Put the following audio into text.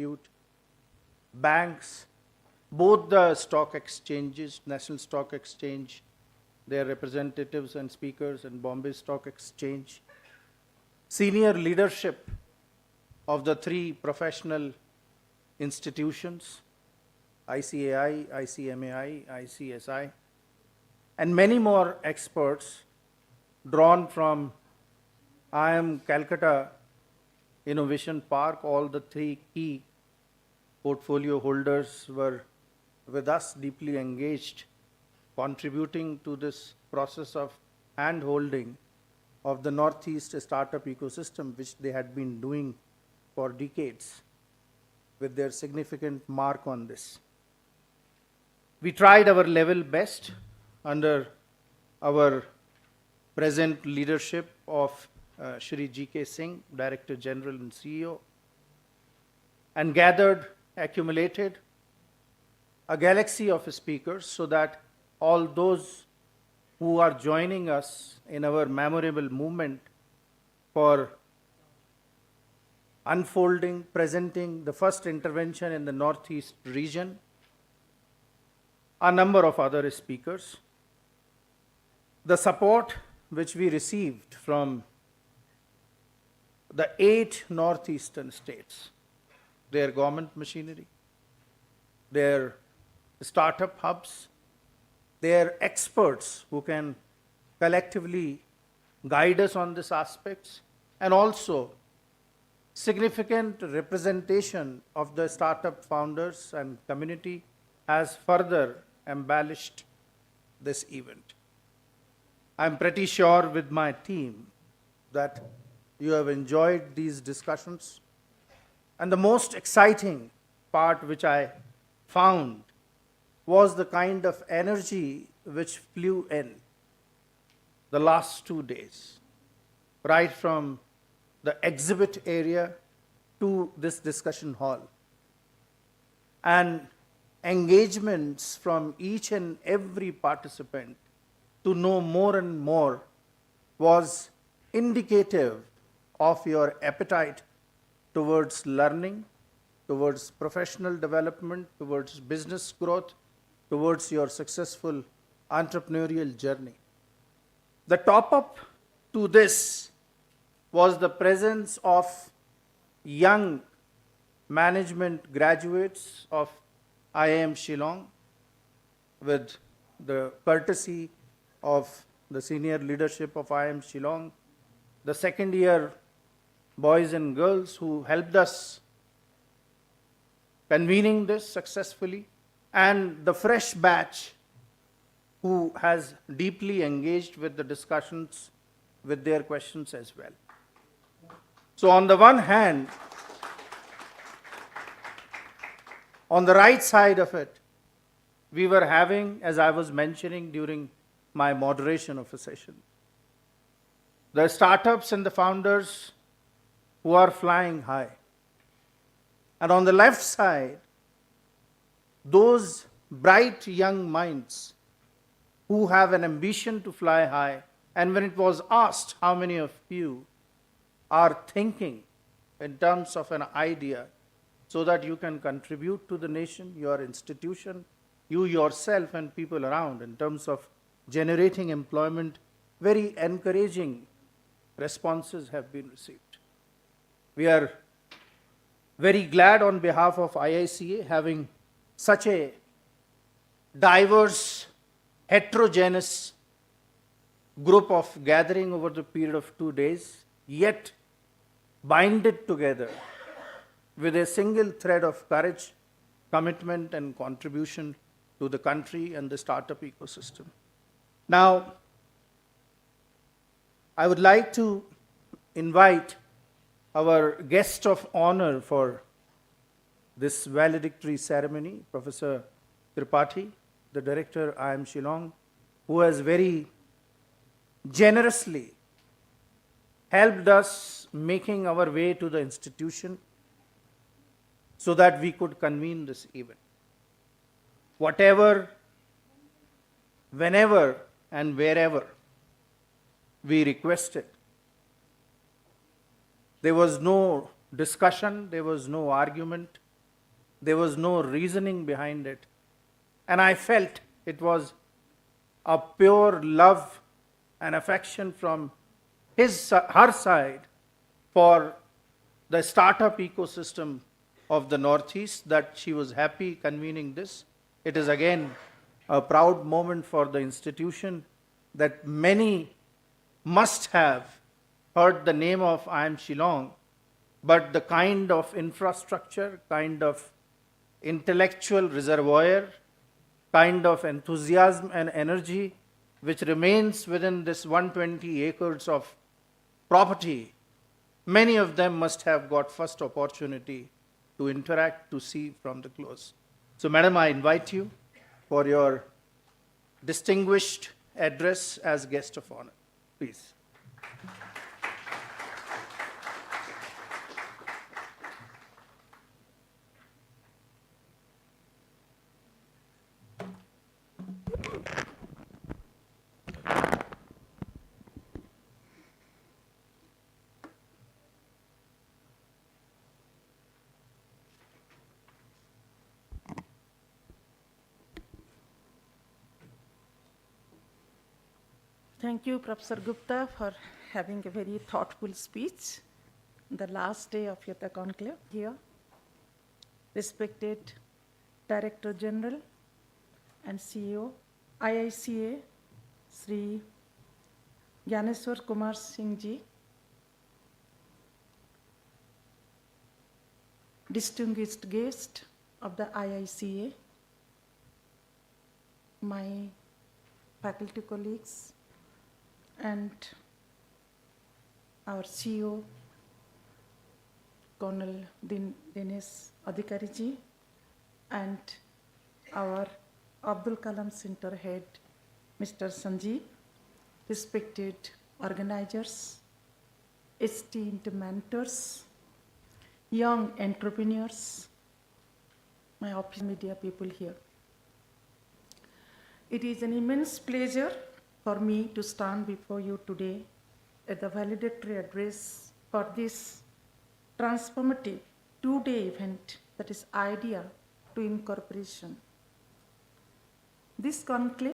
Institute, banks, both the stock exchanges, National Stock Exchange, their representatives and speakers, and Bombay Stock Exchange, senior leadership of the three professional institutions, ICAI, ICMAI, ICSI, and many more experts drawn from IIM Calcutta Innovation Park. All the three key portfolio holders were with us, deeply engaged, contributing to this process of hand-holding of the Northeast startup ecosystem, which they had been doing for decades, with their significant mark on this. We tried our level best under our present leadership of Shri G.K. Singh, Director General and CEO, and gathered, accumulated a galaxy of speakers so that all those who are joining us in our memorable movement for unfolding, presenting the first intervention in the Northeast region, a number of other speakers, the support which we received from the 8 northeastern states, their government machinery, their startup hubs, their experts who can collectively guide us on these aspects, and also significant representation of the startup founders and community has further embellished this event. I'm pretty sure with my team that you have enjoyed these discussions. And the most exciting part which I found was the kind of energy which flew in the last 2 days, right from the exhibit area to this discussion hall. And engagements from each and every participant to know more and more was indicative of your appetite towards learning, towards professional development, towards business growth, towards your successful entrepreneurial journey. The top-up to this was the presence of young management graduates of IIM Shillong, with the courtesy of the senior leadership of IIM Shillong, the second-year boys and girls who helped us convening this successfully, and the fresh batch who has deeply engaged with the discussions with their questions as well. So on the one hand, on the right side of it, we were having, as I was mentioning during my moderation of a session, the startups and the founders who are flying high. And on the left side, those bright young minds who have an ambition to fly high. And when it was asked how many of you are thinking in terms of an idea so that you can contribute to the nation, your institution, you yourself and people around in terms of generating employment, very encouraging responses have been received. We are very glad on behalf of IICA having such a diverse, heterogeneous group of gathering over the period of 2 days, yet binded together with a single thread of courage, commitment, and contribution to the country and the startup ecosystem. Now, I would like to invite our guest of honor for this valedictory ceremony, Professor Tripathi, the director IIM Shillong, who has very generously helped us making our way to the institution so that we could convene this event. Whatever, whenever and wherever we requested, there was no discussion, there was no argument, There was no reasoning behind it. And I felt it was a pure love and affection from her side for the startup ecosystem of the Northeast that she was happy convening this. It is again a proud moment for the institution that many must have heard the name of IIM Shillong, but the kind of infrastructure, kind of intellectual reservoir, kind of enthusiasm and energy which remains within this 120 acres of property, many of them must have got first opportunity to interact, to see from the close. So, Madam, I invite you for your distinguished address as guest of honor. Please. Thank you, Professor Gupta, for having a very thoughtful speech on the last day of your conclave here. Respected Director General and CEO, IICA, Sri Gyaneshwar Kumar Singh Ji, distinguished guest of the IICA, my faculty colleagues, and our CEO, Colonel Dinesh Adhikari ji, and our Abdul Kalam Center head, Mr. Sanjeev, respected organizers, esteemed mentors, young entrepreneurs, my office media people here. It is an immense pleasure for me to stand before you today at the valedictory address for this transformative two-day event that is idea to incorporation. This conclave